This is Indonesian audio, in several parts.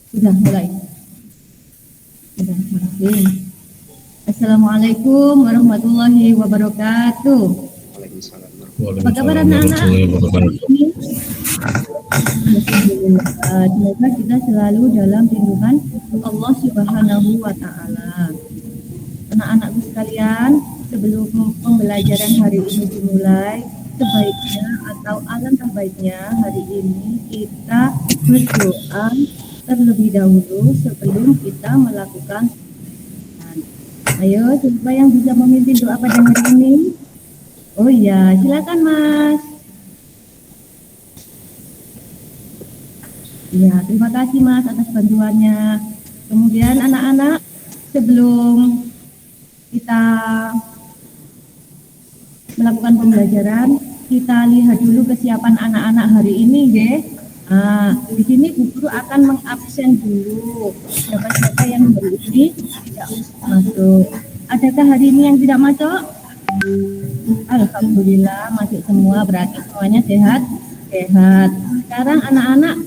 Sudah mulai. Bismillahirrahmanirrahim. Assalamualaikum warahmatullahi wabarakatuh. Waalaikumsalam. Apa kabar anak-anak? Alhamdulillah. Semoga kita selalu dalam lindungan Allah Subhanahu wa Ta'ala. Anak-anakku sekalian, sebelum pembelajaran hari ini dimulai, sebaiknya atau alangkah baiknya hari ini kita berdoa terlebih dahulu sebelum kita melakukan. Ayo, siapa yang bisa memimpin doa pada hari ini? Oh iya, silakan Mas. Ya, terima kasih Mas atas bantuannya. Kemudian anak-anak, sebelum kita melakukan pembelajaran, kita lihat dulu kesiapan anak-anak hari ini, ya. Di sini Bu Guru akan mengabsen dulu siapa-siapa yang hari ini tidak masuk. Adakah hari ini yang tidak masuk? Alhamdulillah masuk semua, berarti semuanya sehat. Sekarang anak-anak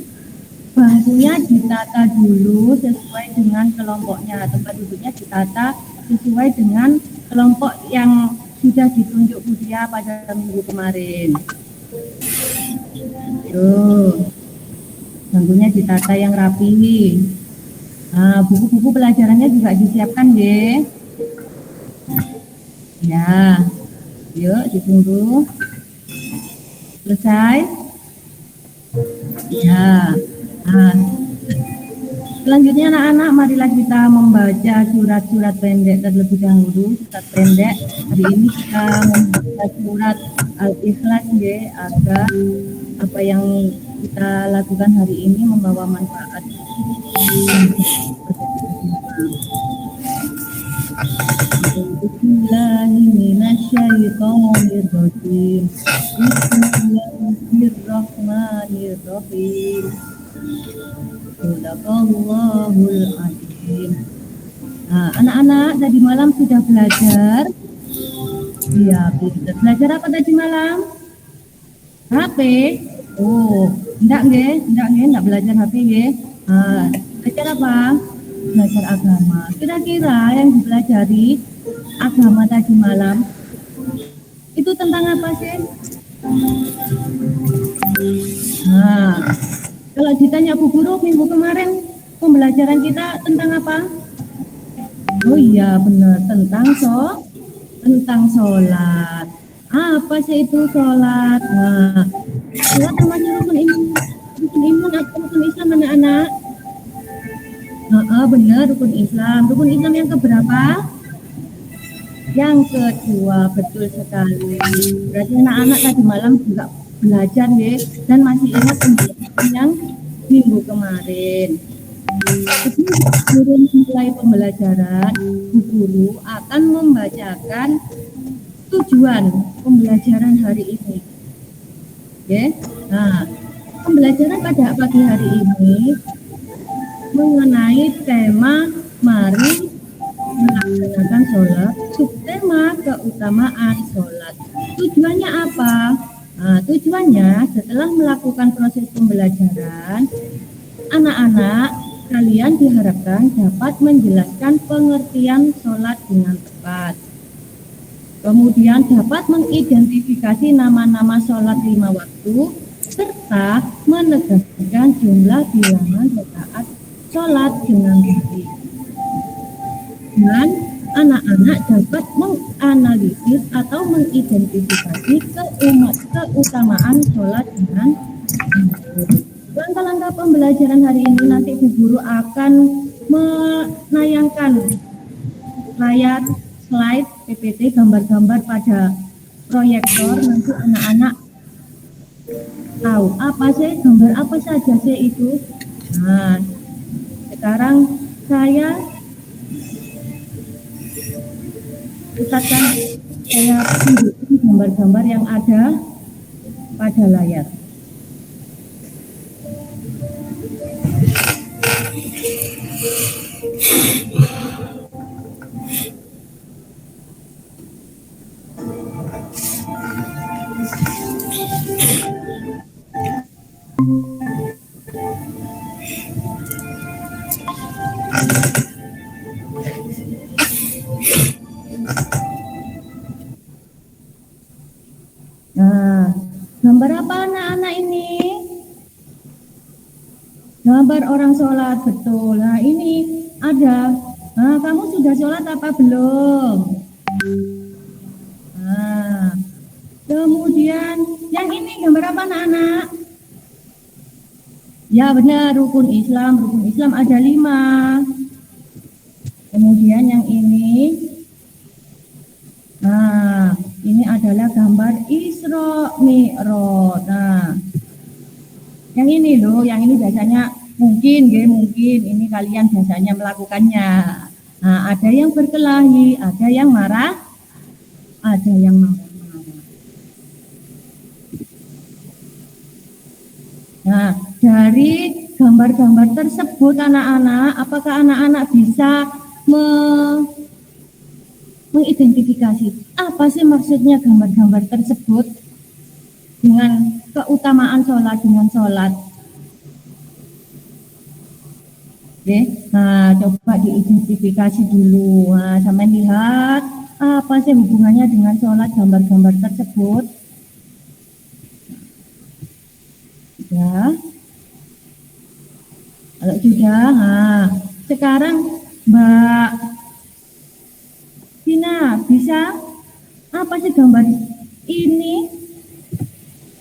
bangkunya ditata dulu sesuai dengan kelompoknya, tempat duduknya ditata sesuai dengan kelompok yang sudah ditunjuk Budia pada minggu kemarin. Bangkunya ditata yang rapi. Buku-buku pelajarannya juga disiapkan, ya. Ya, yuk ditunggu. Selesai? Ya. Selanjutnya anak-anak, marilah kita membaca surat-surat pendek terlebih dahulu. Surat pendek, hari ini kita membaca surat Al-Ikhlas, ya, agar apa yang kita lakukan hari ini membawa manfaat. Bismillahirrahmanirrahim. Bismillahirrahmanirrahim. Sadaqallahul azim. Anak-anak tadi malam sudah belajar. Iya, belajar apa tadi malam? HP. Oh, enggak belajar HP, nggih. Belajar apa? Belajar agama. Kira-kira yang dipelajari agama tadi malam itu tentang apa sih? Kalau ditanya Bu Guru minggu kemarin pembelajaran kita tentang apa? Oh iya benar, tentang sholat. Apa sih itu sholat? Sholat termasuk rukun iman atau rukun Islam anak-anak? Benar, rukun Islam. Rukun Islam yang keberapa? Yang kedua, betul sekali. Berarti anak-anak tadi malam juga belajar, ya, dan masih ingat pembelajaran yang minggu kemarin. Sebelum mulai pembelajaran, Bu Guru akan membacakan tujuan pembelajaran hari ini. Ya. Pembelajaran pada pagi hari ini mengenai tema mari melaksanakan sholat, subtema keutamaan sholat. Tujuannya apa? Tujuannya setelah melakukan proses pembelajaran, anak-anak kalian diharapkan dapat menjelaskan pengertian sholat dengan tepat. Kemudian dapat mengidentifikasi nama-nama sholat 5 waktu, serta menegaskan jumlah bilangan rakaat sholat dengan baik. Dan anak-anak dapat menganalisis atau mengidentifikasi keutamaan sholat dengan baik. Langkah-langkah pembelajaran hari ini nanti Bu Guru akan menayangkan layar slide PPT gambar-gambar pada proyektor. Nanti anak-anak tahu apa sih gambar apa saja sih itu. Sekarang saya tunjukkan gambar-gambar yang ada pada layar. Gambar orang sholat, betul. Nah ini ada. Nah, kamu sudah sholat apa belum? Nah, kemudian yang ini gambar apa anak-anak? Ya benar, rukun Islam. Rukun Islam ada 5. Kemudian yang ini, nah ini adalah gambar Isra Mi'raj. Nah, yang ini loh, yang ini biasanya mungkin ini kalian biasanya melakukannya. Nah, ada yang berkelahi, ada yang marah, ada yang marah-marah. Nah, dari gambar-gambar tersebut anak-anak, apakah anak-anak bisa mengidentifikasi apa sih maksudnya gambar-gambar tersebut dengan keutamaan sholat dengan sholat? Oke, nah coba diidentifikasi dulu. Nah, sampai lihat apa sih hubungannya dengan sholat gambar-gambar tersebut? Ya, kalau sudah, nah sekarang Mbak Tina bisa apa sih gambar ini?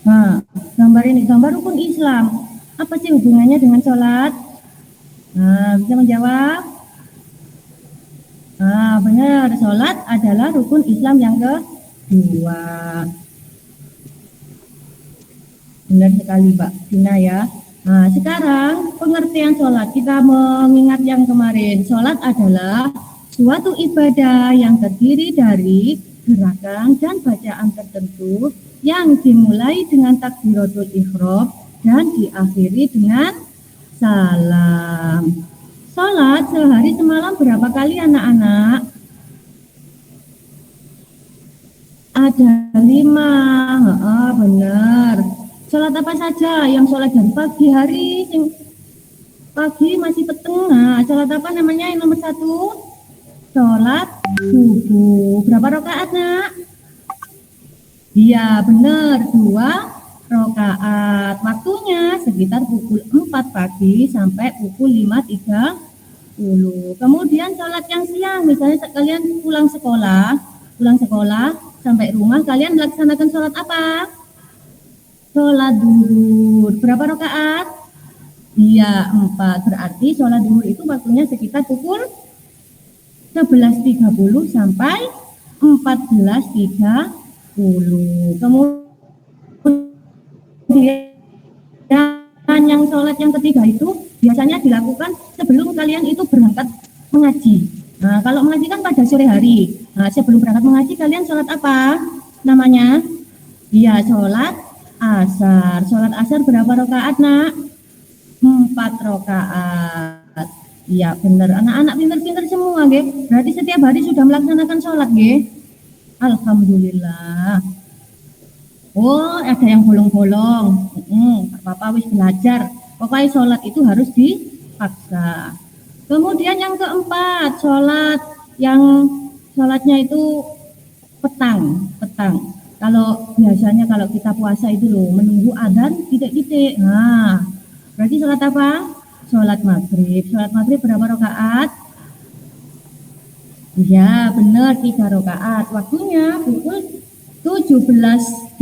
Nah, gambar ini gambar rukun Islam. Apa sih hubungannya dengan sholat? Nah, bisa menjawab? Nah, benar, sholat adalah rukun Islam yang kedua. Benar sekali, Mbak Tina ya. Nah, sekarang pengertian sholat. Kita mengingat yang kemarin. Sholat adalah suatu ibadah yang terdiri dari gerakan dan bacaan tertentu yang dimulai dengan takbiratul ihram dan diakhiri dengan salam. Sholat sehari semalam berapa kali anak-anak? Ada 5. Benar. Sholat apa saja? Yang sholat dari pagi hari, pagi masih peteng. Nah, sholat apa namanya yang nomor 1? Sholat subuh. Berapa rakaat, Nak? Iya, benar. 2 rakaat. Waktunya sekitar pukul 4 pagi sampai pukul 5.30. Kemudian sholat yang siang, misalnya kalian pulang sekolah sampai rumah, kalian melaksanakan sholat apa? Sholat duhur. Berapa rakaat? Iya, 4. Berarti sholat duhur itu waktunya sekitar pukul 11.30 sampai 14.30. Kemudian yang sholat yang ketiga itu biasanya dilakukan sebelum kalian itu berangkat mengaji. Nah, kalau mengaji kan pada sore hari. Nah, sebelum berangkat mengaji kalian sholat apa namanya? Iya, sholat asar. Sholat asar berapa rakaat, Nak? 4 rakaat. Iya, benar. Anak-anak pintar-pintar semua, nggih. Berarti setiap hari sudah melaksanakan sholat, nggih. Alhamdulillah. Oh, ada yang bolong-bolong. Papa wis belajar. Pokoknya sholat itu harus dipaksa. Kemudian yang keempat, sholatnya itu petang. Kalau biasanya kalau kita puasa itu loh menunggu adzan titik-titik. Nah, berarti sholat apa? Sholat maghrib. Sholat maghrib berapa rakaat? Ya, benar 3 rakaat. Waktunya pukul 17.25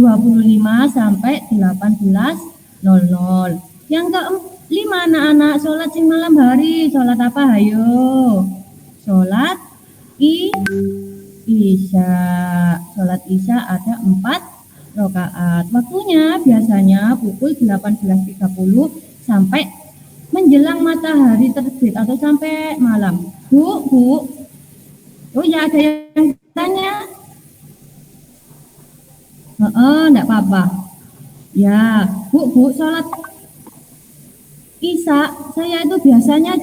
sampai 18.00. Yang ke-5 anak-anak sholat sing malam hari. Sholat apa? Ayo. Sholat Isya. Sholat Isya ada 4 rakaat. Waktunya biasanya pukul 18.30 sampai menjelang matahari terbit atau sampai malam. Bu. Oh ya, ada yang tanya? Enggak apa-apa. Ya, Bu, sholat Isya saya itu biasanya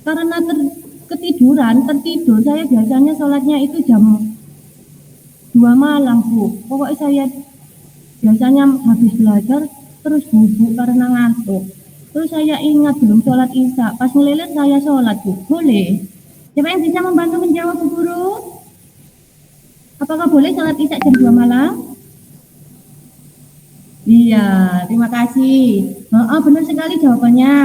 karena tertidur, saya biasanya sholatnya itu jam 2 malam, Bu. Pokoknya saya biasanya habis belajar terus bubuk karena ngantuk. Terus saya ingat belum sholat Isya, pas ngelilit saya sholat, Bu. Boleh? Siapa yang bisa membantu menjawab, Bu Guru? Apakah boleh sholat Isya jam 2 malam? Iya, terima kasih. Benar sekali jawabannya.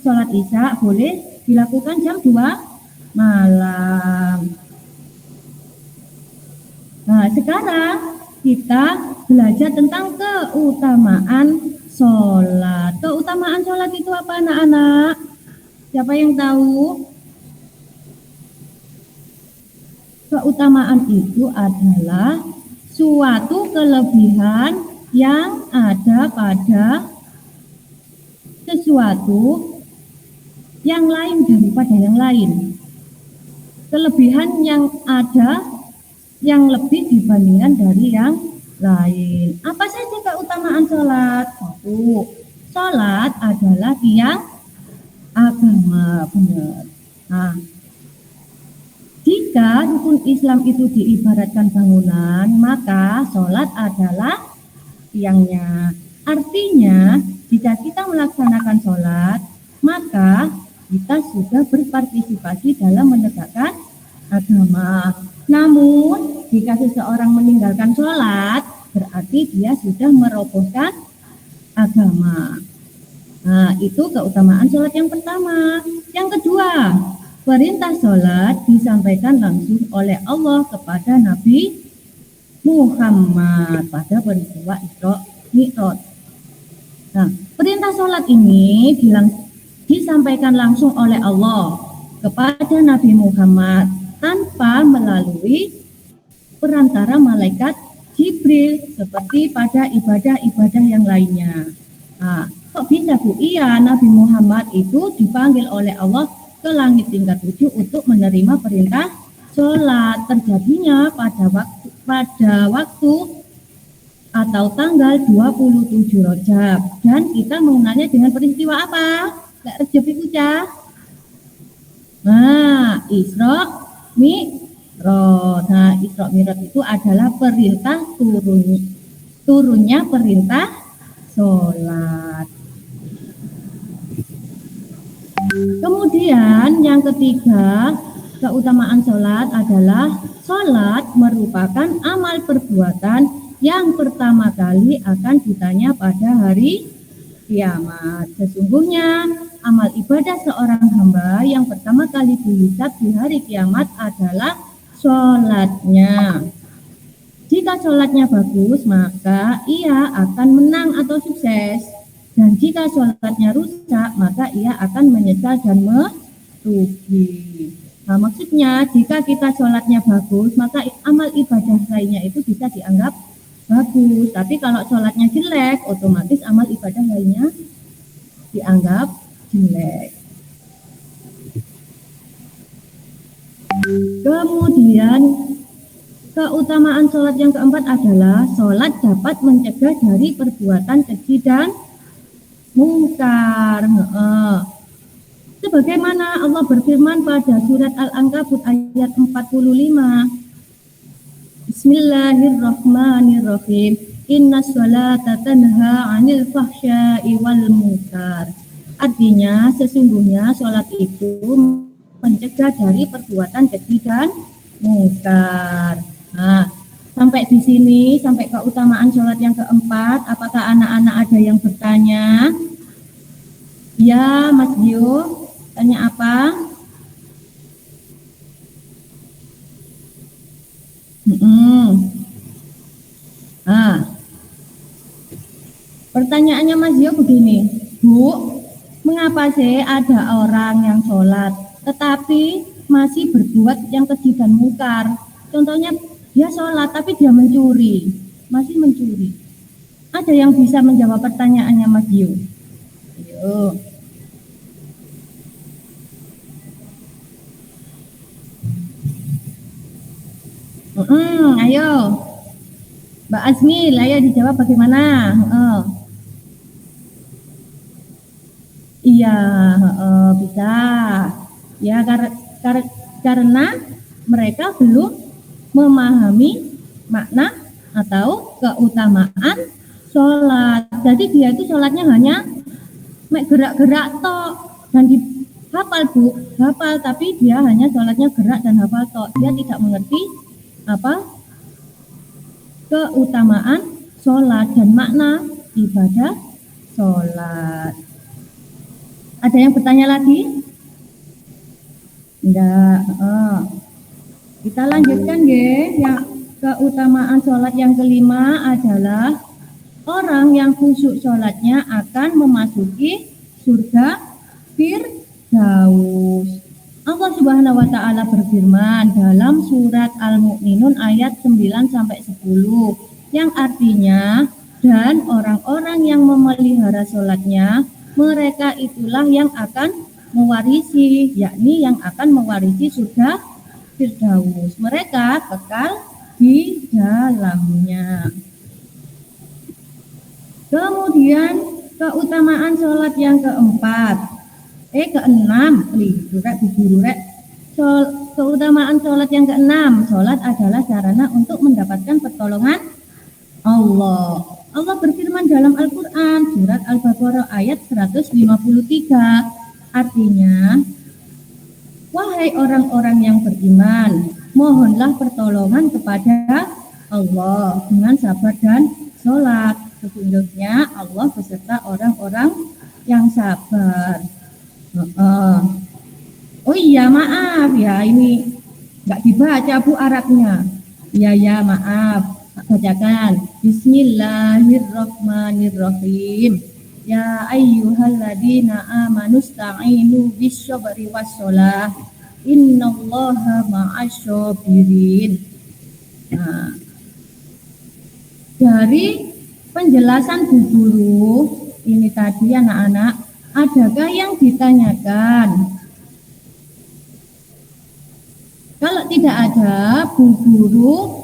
Sholat Isya boleh dilakukan jam 2 malam. Nah, sekarang kita belajar tentang keutamaan sholat. Keutamaan sholat itu apa, anak-anak? Siapa yang tahu? Keutamaan itu adalah suatu kelebihan yang ada pada sesuatu yang lain daripada yang lain. Kelebihan yang ada yang lebih dibandingkan dari yang lain. Apa saja keutamaan sholat? Satu, sholat adalah tiang agama, benar. Nah, jika rukun Islam itu diibaratkan bangunan, maka sholat adalah tiangnya. Artinya, jika kita melaksanakan sholat, maka kita sudah berpartisipasi dalam menegakkan agama. Namun, jika seseorang meninggalkan sholat, berarti dia sudah merobohkan agama. Nah, itu keutamaan sholat yang pertama. Yang kedua, perintah sholat disampaikan langsung oleh Allah kepada Nabi Muhammad pada peristiwa Isra Mi'raj. Nah, perintah sholat ini disampaikan langsung oleh Allah kepada Nabi Muhammad tanpa melalui perantara malaikat Jibril seperti pada ibadah-ibadah yang lainnya. Nah, kok bisa Bu? Iya, Nabi Muhammad itu dipanggil oleh Allah ke langit tingkat 7 untuk menerima perintah sholat. Terjadinya pada waktu atau tanggal 27 Rajab, dan kita mengenalnya dengan peristiwa apa? Gak Rajab itu cah? Nah, Isra Mi'raj. Nah, Isra Mi'raj itu adalah perintah turunnya perintah sholat. Kemudian yang ketiga, keutamaan sholat adalah sholat merupakan amal perbuatan yang pertama kali akan ditanya pada hari kiamat. Sesungguhnya amal ibadah seorang hamba yang pertama kali dihisab di hari kiamat adalah sholatnya. Jika sholatnya bagus, maka ia akan menang atau sukses. Dan jika sholatnya rusak, maka ia akan menyesal dan merugi. Nah, maksudnya jika kita sholatnya bagus, maka amal ibadah lainnya itu bisa dianggap bagus. Tapi kalau sholatnya jelek, otomatis amal ibadah lainnya dianggap jelek. Kemudian keutamaan sholat yang keempat adalah sholat dapat mencegah dari perbuatan keji dan mungkar. Sebagaimana Allah berfirman pada surat Al-Ankabut ayat 45. Bismillahirrahmanirrahim. Inna sholata tanha 'anil fahsya'i wal munkar. Artinya sesungguhnya sholat itu mencegah dari perbuatan keji dan mungkar. Nah, sampai di sini, sampai keutamaan sholat yang keempat. Apakah anak-anak ada yang bertanya? Ya, Mas Gio, tanya apa? Pertanyaannya Mas Gio begini, Bu, mengapa sih ada orang yang sholat tetapi masih berbuat yang keji dan mungkar? Contohnya dia sholat tapi dia mencuri, masih mencuri. Ada yang bisa menjawab pertanyaannya Mas Gio? Ayo. Ayo. Mbak Azmi, ayo dijawab bagaimana? Iya, bisa. Ya, karena mereka belum memahami makna atau keutamaan sholat. Jadi dia itu sholatnya hanya gerak-gerak tok dan hafal Bu, hafal, tapi dia hanya sholatnya gerak dan hafal tok. Dia tidak mengerti apa keutamaan sholat dan makna ibadah sholat. Ada yang bertanya lagi? Enggak. Kita lanjutkan ya. Yang keutamaan sholat yang kelima adalah orang yang khusyuk sholatnya akan memasuki surga Firdaus. Allah Subhanahu wa taala berfirman dalam surat Al-Mu'minun ayat 9 sampai 10 yang artinya dan orang-orang yang memelihara sholatnya mereka itulah yang akan mewarisi, yakni yang akan mewarisi surga Firdaus. Mereka kekal di dalamnya. Kemudian keutamaan sholat yang keenam, keutamaan sholat yang keenam, sholat adalah sarana untuk mendapatkan pertolongan Allah. Allah berfirman dalam Al-Quran, surat Al-Baqarah ayat 153, artinya, wahai orang-orang yang beriman, mohonlah pertolongan kepada Allah dengan sabar dan sholat. Sesungguhnya Allah beserta orang-orang yang sabar. Oh iya maaf ya, ini nggak dibaca Bu Arabnya. Ya maaf, bacakan. Bismillahirrahmanirrahim. Ya ayyuhalladzina amanu sta'inu bisyabri wassalah. Innallaha ma'asyabirin. Nah, dari penjelasan Bu Guru ini tadi anak-anak, adakah yang ditanyakan? Kalau tidak ada, Bu Guru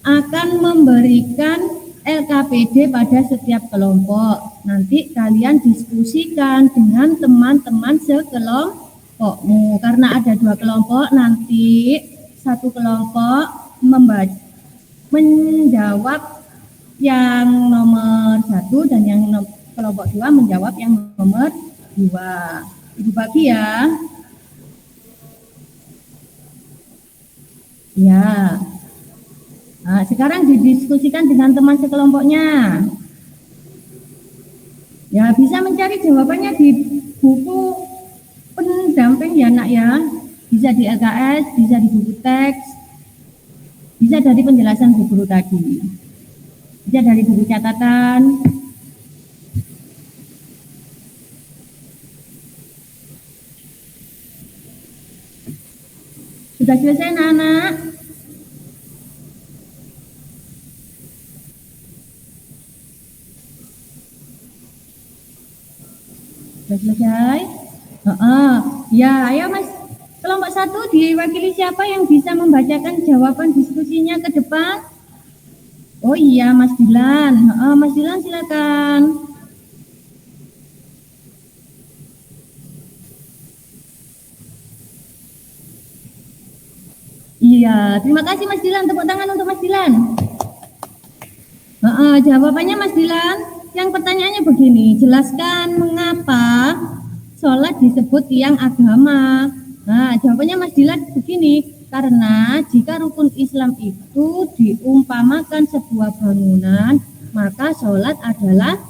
akan memberikan LKPD pada setiap kelompok. Nanti kalian diskusikan dengan teman-teman sekelompokmu. Karena ada 2 kelompok, nanti satu kelompok menjawab yang nomor 1 dan yang kelompok 2 menjawab yang nomor 2. Ibu bagi ya. Ya. Nah, sekarang didiskusikan dengan teman sekelompoknya. Ya, bisa mencari jawabannya di buku pendamping ya nak ya. Bisa di LKS, bisa di buku teks, bisa dari penjelasan Bu Guru tadi. Bisa dari buku catatan. Sudah selesai anak-anak? Sudah selesai? Ya, ayo Mas. Kelompok 1 diwakili siapa yang bisa membacakan jawaban diskusinya ke depan? Oh iya, Mas Dilan. Mas Dilan silakan. Iya, terima kasih Mas Dilan. Tepuk tangan untuk Mas Dilan. Jawabannya Mas Dilan. Yang pertanyaannya begini, jelaskan mengapa sholat disebut tiang agama. Nah, jawabannya Mas Dilan begini, karena jika rukun Islam itu diumpamakan sebuah bangunan, maka sholat adalah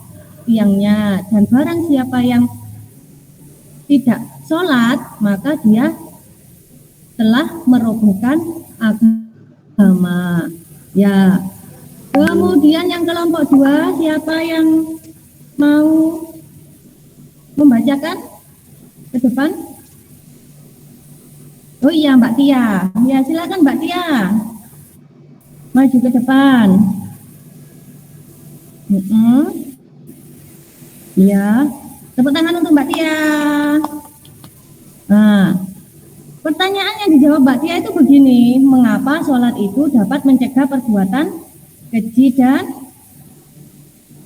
tiangnya. Dan barang siapa yang tidak sholat, maka dia telah merobohkan agama. Ya. Kemudian yang kelompok 2, siapa yang mau membacakan ke depan? Oh iya Mbak Tia. Ya silakan Mbak Tia. Maju ke depan. Ya. Tepuk tangan untuk Mbak Tia. Nah, pertanyaan yang dijawab Mbak Tia itu begini, mengapa sholat itu dapat mencegah perbuatan keji dan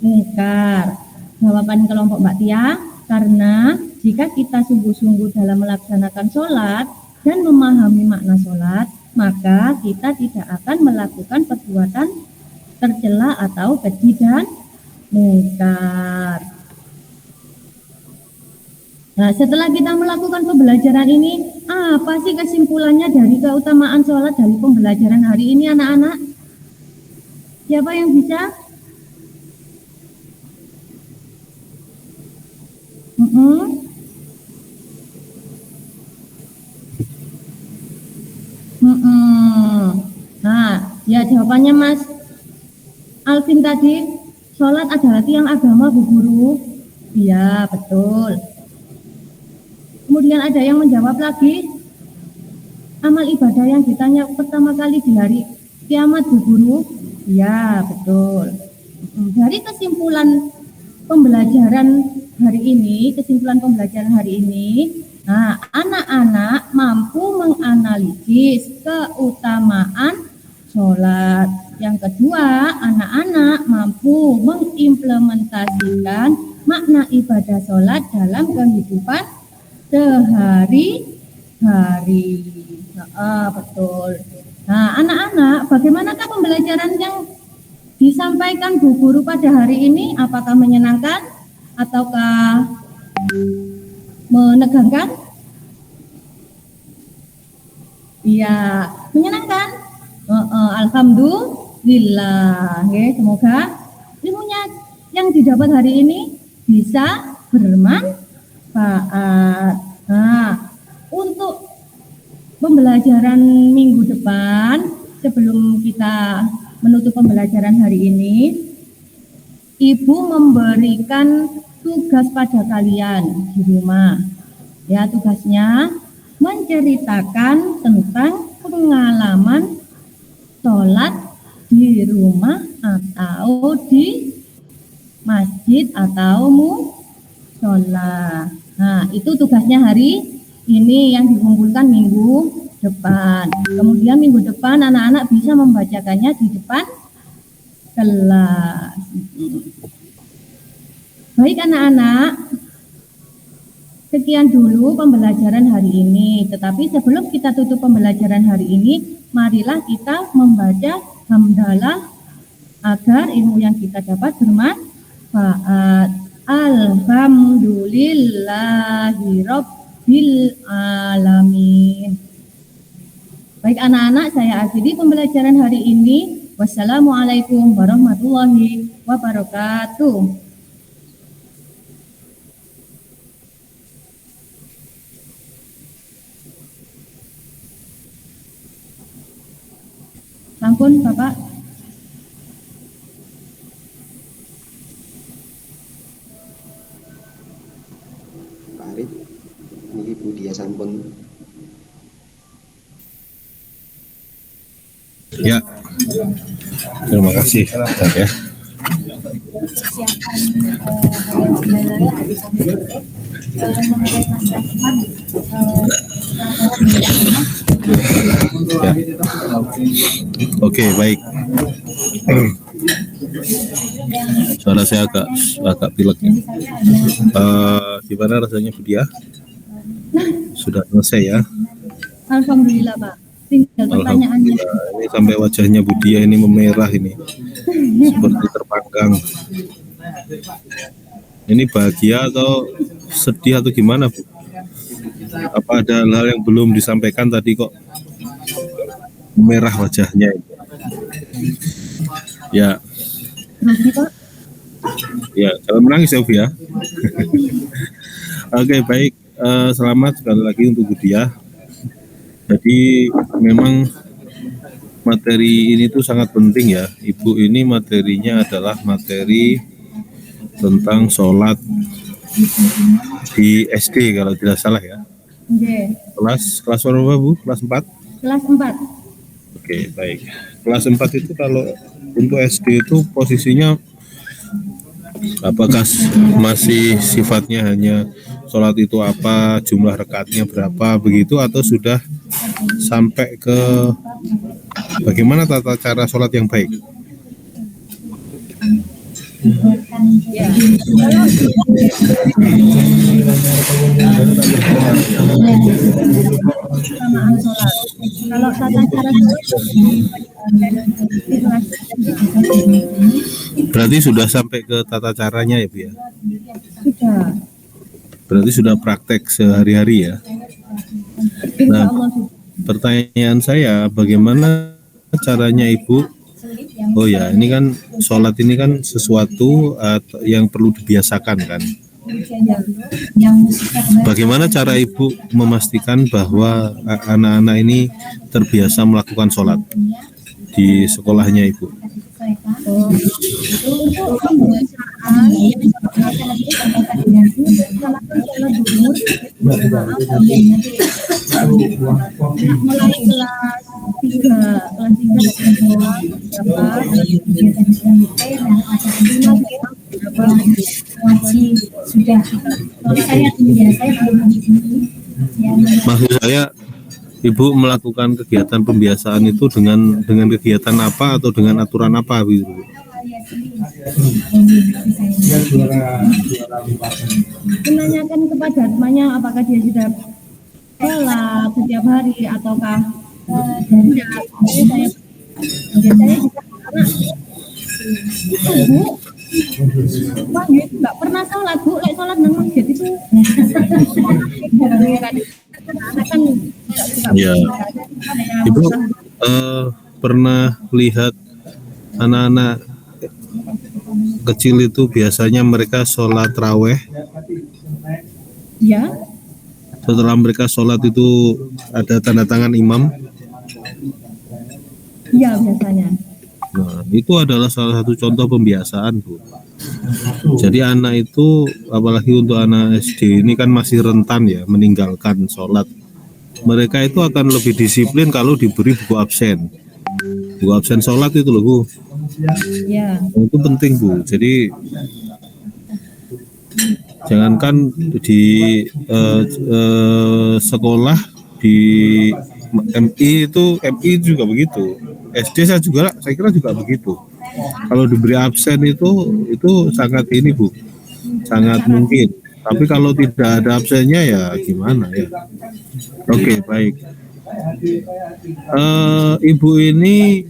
mungkar? Jawaban kelompok Mbak Tia, karena jika kita sungguh-sungguh dalam melaksanakan sholat dan memahami makna sholat, maka kita tidak akan melakukan perbuatan tercela atau keji dan mungkar. Nah, setelah kita melakukan pembelajaran ini, apa sih kesimpulannya dari keutamaan sholat dari pembelajaran hari ini anak-anak? Siapa yang bisa? Mm-mm. Mm-mm. Nah, ya jawabannya Mas Alvin tadi, sholat adalah tiang agama Bu Guru. Iya, betul. Kemudian ada yang menjawab lagi, amal ibadah yang ditanya pertama kali di hari kiamat Bu Guru. Iya, betul. Dari kesimpulan kesimpulan pembelajaran hari ini, nah, anak-anak mampu menganalisis keutamaan sholat. Yang kedua, anak-anak mampu mengimplementasikan makna ibadah sholat dalam kehidupan sehari-hari. Betul. Nah, anak-anak, bagaimanakah pembelajaran yang disampaikan Bu Guru pada hari ini? Apakah menyenangkan ataukah menegangkan? Iya, menyenangkan. Alhamdulillah. Oke, semoga ilmunya yang didapat hari ini bisa bermanfaat. Nah, untuk pembelajaran minggu depan, sebelum kita menutup pembelajaran hari ini, Ibu memberikan tugas pada kalian di rumah. Ya, tugasnya menceritakan tentang pengalaman sholat di rumah atau di masjid atau musola. Nah, itu tugasnya hari ini yang dikumpulkan minggu depan. Kemudian minggu depan anak-anak bisa membacakannya di depan kelas. Baik anak-anak, sekian dulu pembelajaran hari ini. Tetapi sebelum kita tutup pembelajaran hari ini, marilah kita membaca hamdalah agar ilmu yang kita dapat bermanfaat. Alhamdulillahirabbil alamin. Baik anak-anak, saya akhiri pembelajaran hari ini. Wassalamualaikum warahmatullahi wabarakatuh. Sampun, Bapak. Pak Arif, ini Bu Dia sampun. Ya, terima kasih Ustaz ya. Ya. Oke, baik. Suara saya agak pilek ya. Gimana rasanya Bu Dia? Sudah selesai ya? Alhamdulillah Pak. Tinggal pertanyaannya. Ini sampai wajahnya Bu Dia ini memerah ini, seperti terpanggang. Ini bahagia atau sedih atau gimana Bu? Apa ada hal yang belum disampaikan tadi kok merah wajahnya? Ya. Ya, jangan menangis ya Bu ya. Oke, baik. Selamat sekali lagi untuk Bu Dia. Jadi memang materi ini tuh sangat penting ya. Ibu ini materinya adalah materi tentang sholat di SD kalau tidak salah ya. Kelas berapa Bu? Kelas 4? Kelas 4. Oke, baik. Kelas 4 itu kalau untuk SD itu posisinya apakah masih sifatnya hanya sholat itu apa, jumlah rekatnya berapa begitu, atau sudah sampai ke bagaimana tata cara sholat yang baik? Ya. Samaan sholat. Kalau tata cara sholat berarti sudah sampai ke tata caranya ya Bu ya? sudah. Berarti sudah praktek sehari-hari ya? Nah, pertanyaan saya, bagaimana caranya Ibu? Oh ya, ini kan sholat ini kan sesuatu yang perlu dibiasakan kan. Bagaimana cara Ibu memastikan bahwa anak-anak ini terbiasa melakukan sholat di sekolahnya Ibu? Oh, itu untuk pembiasaan sholat duhur, mulai kelas 3 sudah. Maksud saya Ibu melakukan kegiatan pembiasaan itu dengan kegiatan apa atau dengan aturan apa gitu? Menanyakan kepada temannya apakah dia sudah sholat setiap hari ataukah tidak. Saya biasanya juga Bu, wah ya nggak pernah sholat Bu, like sholat nang masjid itu. Anak kan Ya, Ibu pernah lihat anak-anak kecil itu biasanya mereka sholat raweh. Ya. Setelah mereka sholat itu ada tanda tangan imam. Iya biasanya. Nah, itu adalah salah satu contoh pembiasaan, Bu. Jadi anak itu, apalagi untuk anak SD ini kan masih rentan ya meninggalkan sholat. Mereka itu akan lebih disiplin kalau diberi buku absen. Buku absen sholat itu loh, Bu. Ya. Itu penting, Bu. Jadi jangankan di sekolah di MI juga begitu. SD saya kira juga begitu. Kalau diberi absen itu sangat ini Bu, sangat mungkin. Tapi kalau tidak ada absennya ya gimana ya? Oke, baik. Ibu ini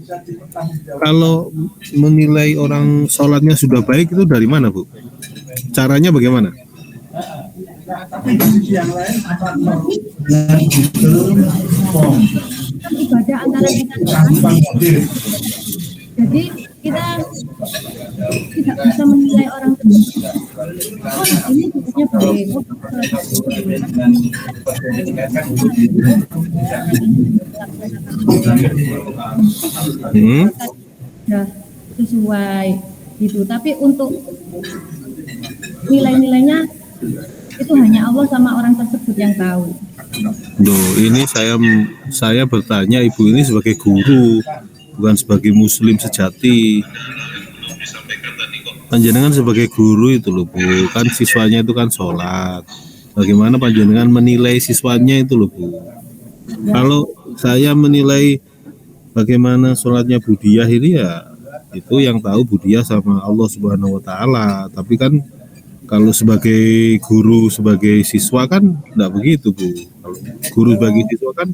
kalau menilai orang sholatnya sudah baik itu dari mana Bu? Caranya bagaimana? Ibadah antara kita jadi kita tidak bisa menilai orang tersebut. Oh ini ibadahnya baik. Sudah sesuai gitu. Tapi untuk nilai-nilainya itu hanya Allah sama orang tersebut yang tahu. Loh, ini saya bertanya Ibu ini sebagai guru, bukan sebagai muslim sejati. Panjenengan sebagai guru itu loh Bu, kan siswanya itu kan sholat. Bagaimana panjenengan menilai siswanya itu loh Bu? Kalau saya menilai bagaimana sholatnya Budiah ini ya itu yang tahu Budiah sama Allah Subhanahu Wa Taala. Tapi kan kalau sebagai guru, sebagai siswa kan enggak begitu Bu. Kalau guru sebagai siswa kan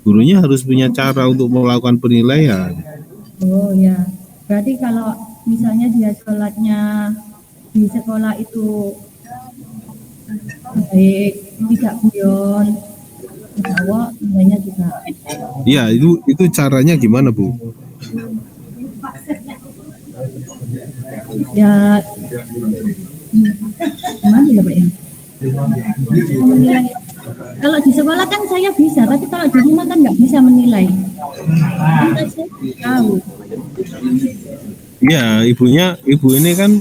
gurunya harus punya cara untuk melakukan penilaian. Oh ya, berarti kalau misalnya dia sholatnya di sekolah itu baik, tidak guyon, Allah nilainya juga. Iya, itu caranya gimana Bu? Ya, gimana ya Pak ya? Menilai. Kalau di sekolah kan saya bisa, tapi kalau di rumah kan nggak bisa menilai. Kan saya tahu. Ya, ibu ini kan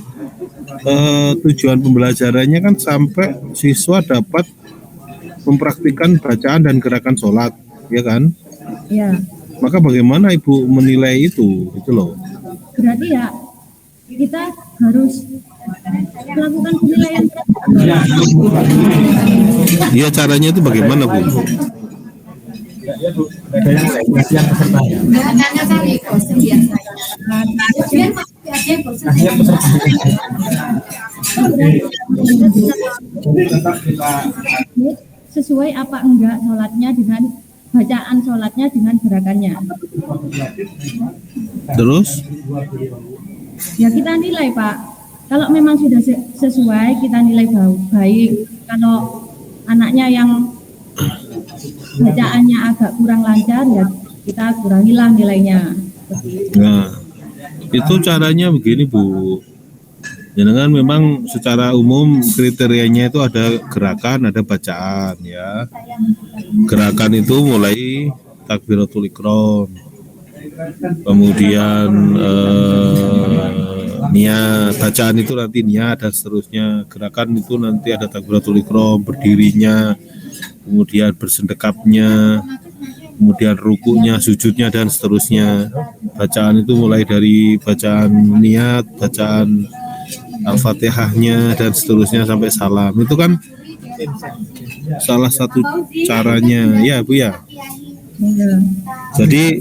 tujuan pembelajarannya kan sampai siswa dapat mempraktikkan bacaan dan gerakan sholat, ya kan? Ya. Maka bagaimana ibu menilai itu loh? Berarti ya kita harus melakukan penilaian. Iya, caranya itu bagaimana Bu? Sesuai apa enggak sholatnya dengan bacaan sholatnya dengan gerakannya. Terus? Ya kita nilai Pak. Kalau memang sudah sesuai kita nilai baik. Kalau anaknya yang bacaannya agak kurang lancar ya kita kurangilah nilainya. Nah, itu caranya begini Bu. Jenengan memang secara umum kriterianya itu ada gerakan, ada bacaan ya. Gerakan itu mulai takbiratul ihram, kemudian niat, bacaan itu nanti niat dan seterusnya. Gerakan itu nanti ada takbiratul ihram, berdirinya, kemudian bersendekapnya, kemudian rukunya, sujudnya dan seterusnya. Bacaan itu mulai dari bacaan niat, bacaan Al-Fatihahnya dan seterusnya sampai salam. Itu kan salah satu caranya ya Bu ya. Iya. Jadi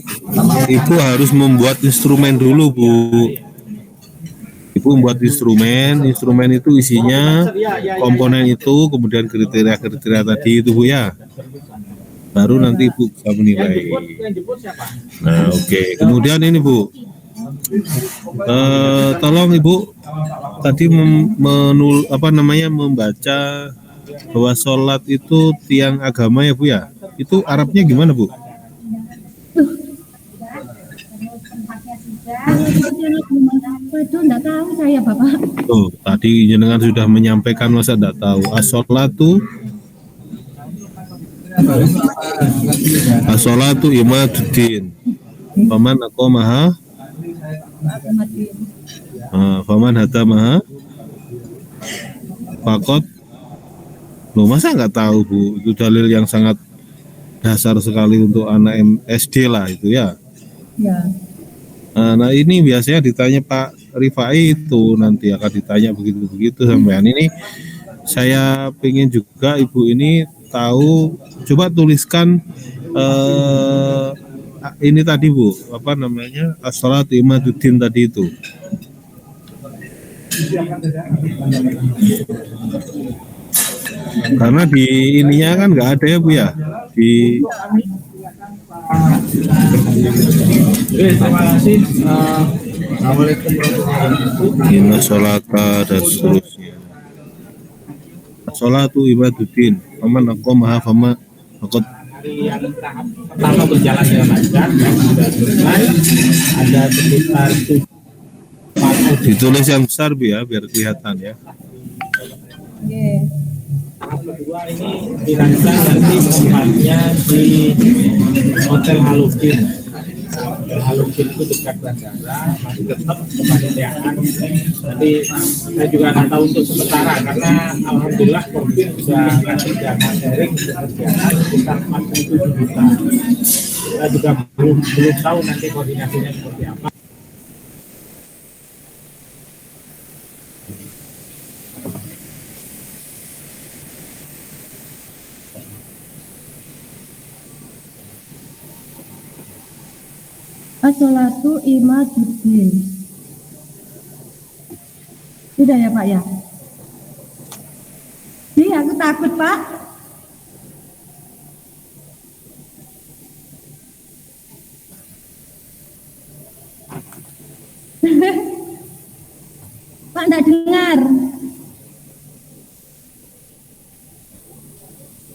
Ibu harus membuat instrumen dulu Bu. Ibu membuat instrumen itu isinya komponen itu, kemudian kriteria-kriteria tadi itu Bu ya. Baru nanti Ibu bisa menilai. Nah oke. Kemudian ini Bu, tolong Ibu tadi membaca bahwa sholat itu tiang agama ya Bu ya. Itu Arabnya gimana Bu? Itu enggak tahu saya Bapak. Tuh, tadi jenengan sudah menyampaikan masa enggak tahu. As-sholatu imaduddin. Faman aqamaha faman hatamaha faqad. Loh, masa nggak tahu Bu? Itu dalil yang sangat dasar sekali untuk anak SD lah itu ya. Ya. Nah ini biasanya ditanya Pak Rifai itu, nanti akan ditanya begitu-begitu sampean. Ini saya pengen juga Ibu ini tahu, coba tuliskan ini tadi Bu, apa namanya, as-sholatu imaduddin tadi itu. Karena di ininya kan nggak ada ya Bu ya, di terima kasih. Assalamualaikum warahmatullahi inna sholata dan seterusnya. Sholatu ibaduddin, faman aqamaha fama faqad. yang tahap pertama berjalan dengan lancar dan sudah selesai, ada sekitar 7 Ditulis yang besar Bu ya, biar kelihatan ya. Oke. tahap kedua ini dirancang nanti tempatnya di Hotel Halukin. Hotel Halukin itu dekat bandara, masih tetap kepanitiaan. Jadi saya juga nggak tahu untuk sementara karena alhamdulillah COVID sudah ngasih dana sharing untuk kerjaan sekitar 47 juta. Saya juga belum tahu nanti koordinasinya seperti apa. As-sholatu imaduddin. Sudah ya Pak ya? Iya, aku takut Pak. Pak enggak dengar.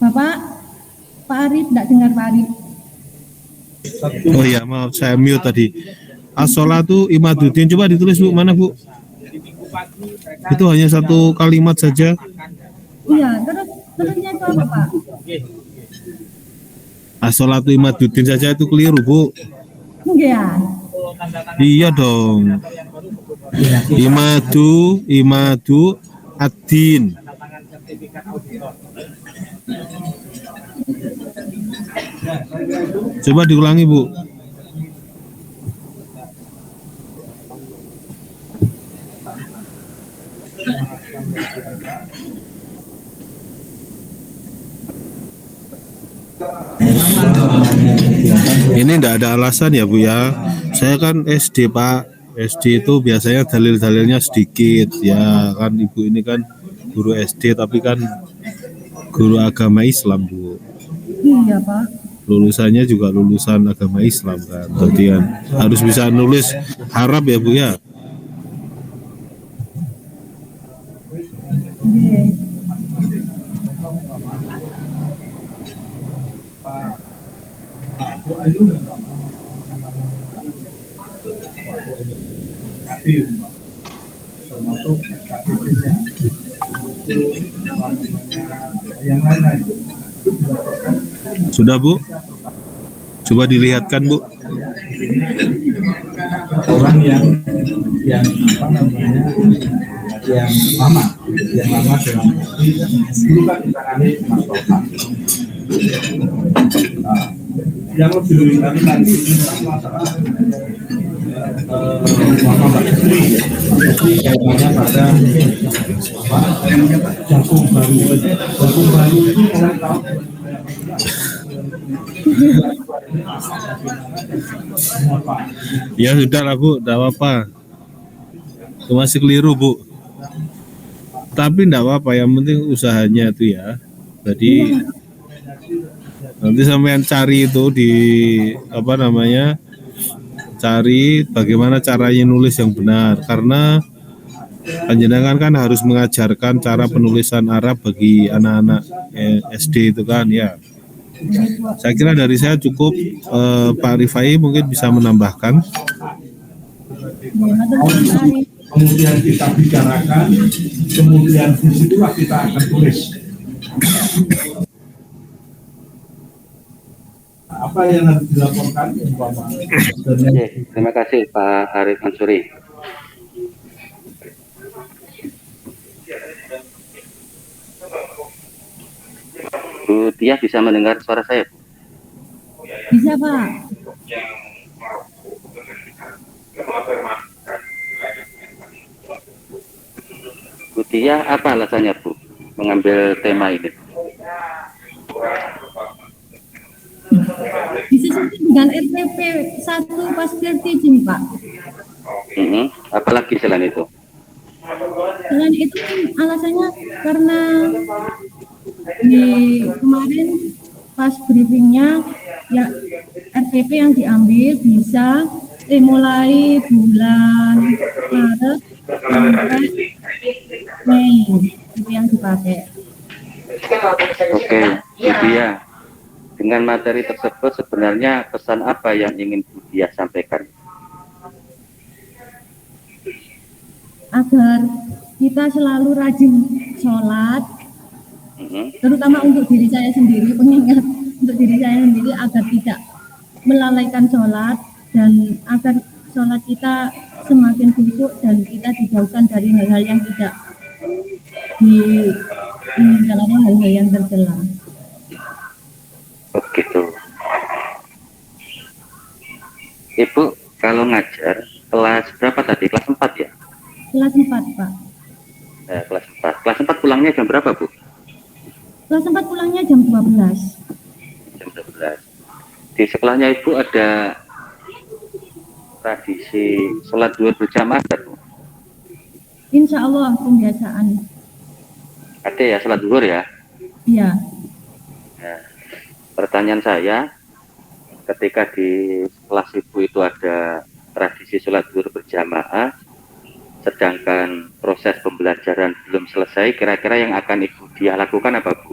Bapak, Pak Arif enggak dengar Pak Arif. Oh ya, maaf saya mute tadi. As-sholatu imaduddin, coba ditulis Bu, mana Bu? Itu hanya satu kalimat saja. Iya, terusnya itu apa Pak? As-sholatu imaduddin saja itu keliru Bu. Enggak. Iya dong. Imadu ad-din. Coba diulangi Bu. Ini enggak ada alasan ya Bu ya. Saya kan SD Pak. SD itu biasanya dalil-dalilnya sedikit ya kan. Ibu ini kan guru SD tapi kan guru agama Islam Bu. Iya Pak. Lulusannya juga lulusan agama Islam kan. Jadi kan harus bisa nulis Arab ya Bu ya. Oke. Sudah Bu? Coba dilihatkan Bu. Orang yang apa namanya yang lama dalam dulu kan ditangani Mas Toha. Nah, yang lebih ringan lagi ini masalah Mbak Putri kaitannya pada jagung baru itu orang tahu. Ya sudah lah Bu, tidak apa-apa. Itu masih keliru Bu. Tapi tidak apa-apa, yang penting usahanya itu ya. Jadi nanti sampean cari itu di apa namanya, cari bagaimana caranya nulis yang benar. Karena panjenengan kan harus mengajarkan cara penulisan Arab bagi anak-anak SD itu kan ya. Saya kira dari saya cukup. Pak Rifai mungkin bisa menambahkan. Kemudian kita bicarakan, kemudian disitulah kita akan tulis. Apa yang harus dilaporkan? Terima kasih Pak Arif Mansuri. Bu Tia bisa mendengar suara saya? Bisa Pak. Bu Tia, apa alasannya Bu mengambil tema ini? Disesuaikan dengan RPP 1 Pasir Tijin Pak. Apalagi selain itu? Selain itu alasannya karena di kemarin pas briefingnya ya RPP yang diambil bisa mulai bulan Maret sampai Mei itu yang dipakai. Oke, Budia. Dengan materi tersebut sebenarnya pesan apa yang ingin Budia sampaikan? Agar kita selalu rajin sholat, terutama untuk diri saya sendiri, pengingat untuk diri saya sendiri agar tidak melalaikan sholat dan agar sholat kita semakin khusyuk dan kita dijauhkan dari hal-hal yang tidak menjalankan hal-hal yang tercela. Begitu. Ibu kalau ngajar kelas berapa tadi? Kelas 4 ya? Kelas 4 Pak. Kelas 4. Kelas 4 pulangnya jam berapa Bu? Kelas 4 pulangnya jam 12. Jam 12. Di sekolahnya Ibu ada tradisi sholat zuhur berjamaah Bu? Insya Allah pembiasaan. Ada ya sholat zuhur ya? Iya. Nah, pertanyaan saya, ketika di kelas Ibu itu ada tradisi sholat zuhur berjamaah, sedangkan proses pembelajaran belum selesai, kira-kira yang akan Ibu Dia lakukan apa Bu?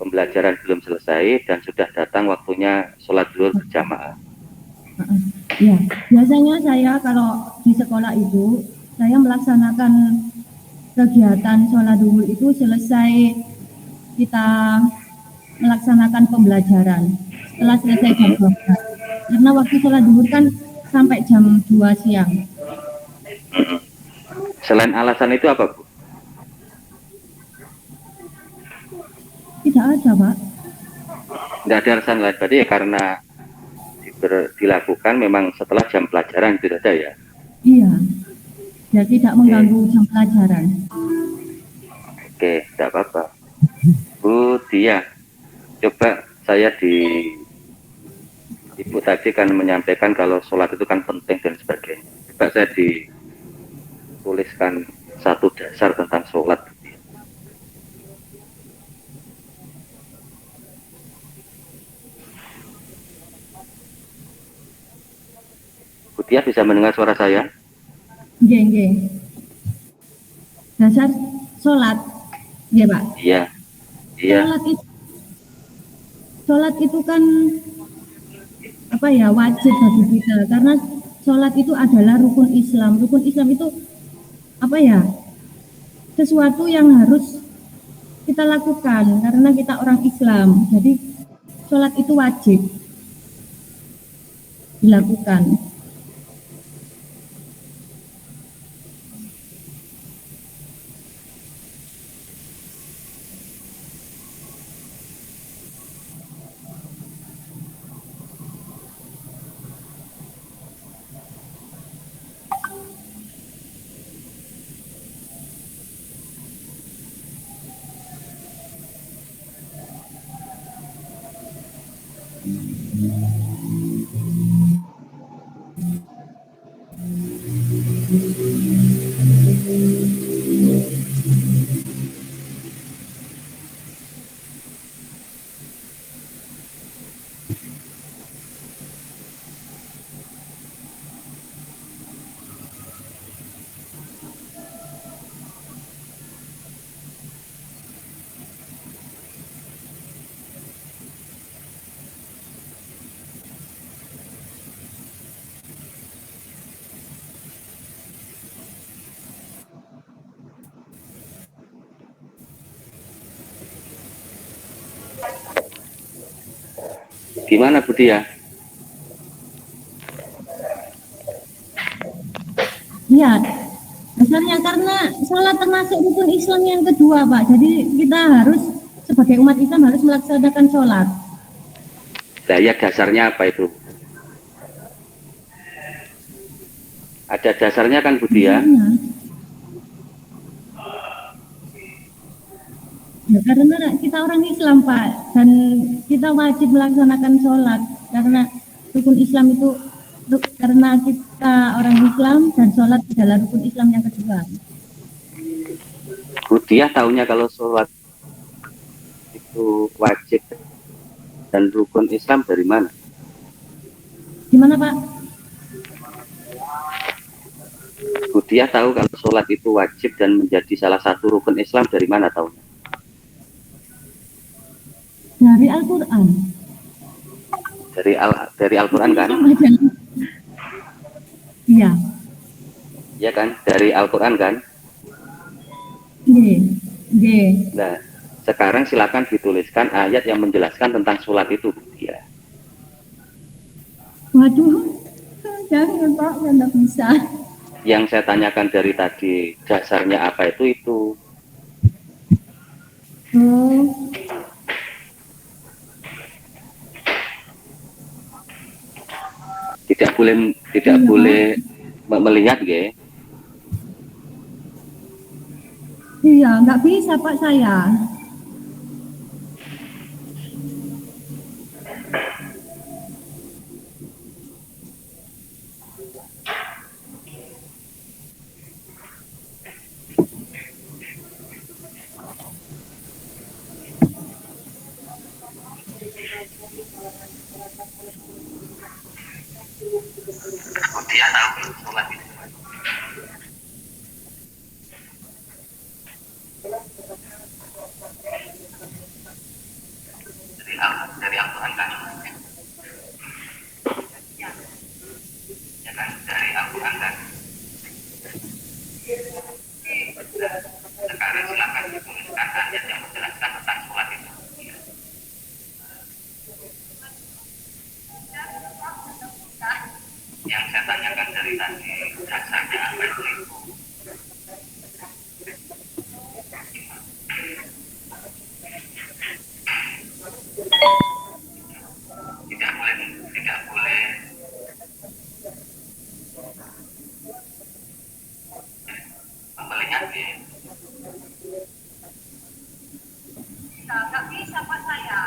Pembelajaran belum selesai dan sudah datang waktunya sholat zuhur berjamaah. Ya, biasanya saya kalau di sekolah itu, saya melaksanakan kegiatan sholat zuhur itu selesai kita melaksanakan pembelajaran. Setelah selesai jam 12. Karena waktu sholat zuhur kan sampai jam 2 siang. Selain alasan itu apa Bu? Tidak ada Pak. Tidak ada alasan lain, berarti ya karena dilakukan memang setelah jam pelajaran itu ada ya? Iya, ya tidak mengganggu jam pelajaran. Oke, tidak apa-apa. Bu Dia, coba saya Ibu tadi kan menyampaikan kalau sholat itu kan penting dan sebagainya. Coba saya dituliskan satu dasar tentang sholat. Bu Tia bisa mendengar suara saya? Nggih. Dasar sholat, ya Pak. Iya. Sholat itu kan apa ya, wajib bagi kita karena sholat itu adalah rukun Islam. Rukun Islam itu apa ya? Sesuatu yang harus kita lakukan karena kita orang Islam. Jadi sholat itu wajib dilakukan. Gimana Budi ya? Iya, dasarnya karena sholat termasuk rukun Islam yang kedua, Pak. Jadi kita harus sebagai umat Islam harus melaksanakan sholat. Daya dasarnya apa itu? Ada dasarnya kan Budi ya? Iya. Ya, karena kita orang Islam, Pak, dan kita wajib melaksanakan sholat karena rukun Islam itu karena kita orang Islam dan sholat adalah rukun Islam yang kedua. Budiah tahunya kalau sholat itu wajib dan rukun Islam dari mana? Gimana, Pak? Budiah tahu kalau sholat itu wajib dan menjadi salah satu rukun Islam dari mana tahunya? Dari Al-Quran. Dari Al-Quran kan? Iya. Iya kan? Dari Al-Quran kan? Iya. Nah, sekarang silakan dituliskan ayat yang menjelaskan tentang sholat itu, Budiah. Waduh, jangan Pak, nggak bisa. Yang saya tanyakan dari tadi, dasarnya apa itu? Oh. Tidak boleh melihat ya. Iya, nggak bisa Pak saya. Budiah tahu sholat itu. Dari Al-Quran kan? Ya kan? Dari Al-Quran kan? Sekarang silakan dituliskan ayat yang menjelaskan tentang sholat itu. Yang saya tanyakan dari tadi, dasarnya apa itu? Tidak boleh melihat ya. Nggak bisa Pak saya.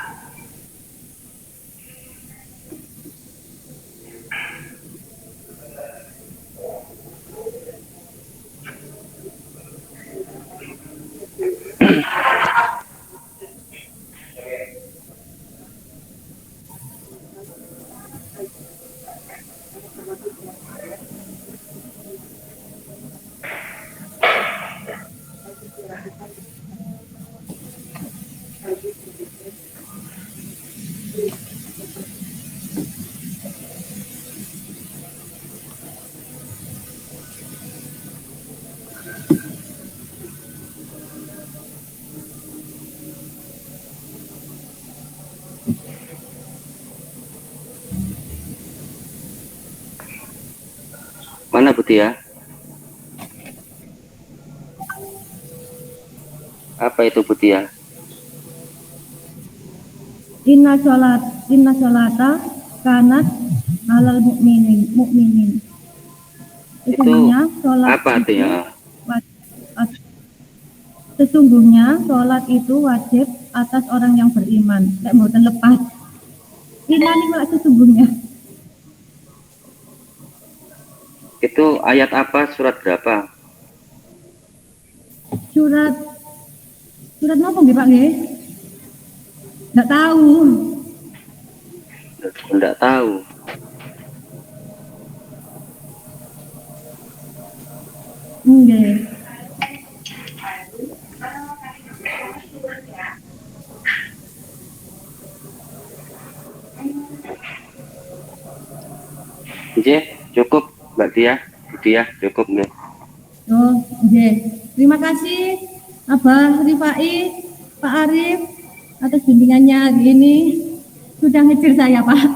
Bu Tia? Apa itu Bu Tia? Inna sholata kanat alal mukminin. Sesungguhnya sholat apa artinya? Sesungguhnya sholat itu wajib atas orang yang beriman. Lek mboten lepas. Inna ini malah sesungguhnya. Itu ayat apa? Surat berapa? Surat apa nggih Pak nggih? Enggak tahu. Enggak tahu. Nggih. Nggih, cukup Mbak Tia. Bu Tia, cukup nggih. Oh, nggih. Terima kasih Abah Rifai, Pak Arif atas bimbingannya hari ini. Sudah ngejar saya, Pak.